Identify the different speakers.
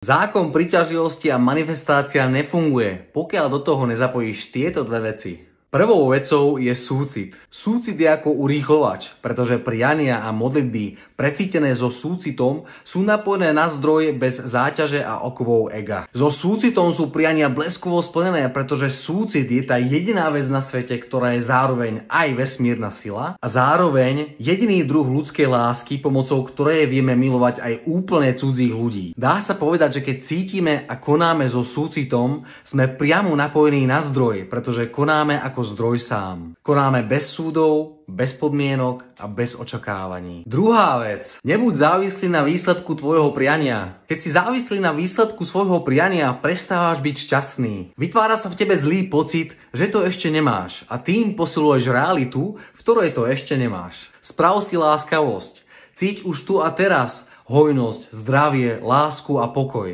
Speaker 1: Zákon príťažlivosti a manifestácia nefunguje, pokiaľ do toho nezapojíš tieto dve veci. Prvou vecou je súcit. Súcit je ako urýchlovač, pretože priania a modlitby precítené so súcitom sú napojené na zdroj bez záťaže a okovov ega. So súcitom sú priania bleskovo splnené, pretože súcit je tá jediná vec na svete, ktorá je zároveň aj vesmírna sila a zároveň jediný druh ľudskej lásky, pomocou ktorej vieme milovať aj úplne cudzích ľudí. Dá sa povedať, že keď cítime a konáme so súcitom, sme priamo napojení na zdroj, pretože konáme ako zdroj sám. Konáme bez súdov, bez podmienok a bez očakávaní. Druhá vec. Nebuď závislý na výsledku tvojho priania. Keď si závislý na výsledku svojho priania, prestávaš byť šťastný. Vytvára sa v tebe zlý pocit, že to ešte nemáš a tým posiluješ realitu, v ktorej to ešte nemáš. Sprav si láskavosť. Cíť už tu a teraz hojnosť, zdravie, lásku a pokoj.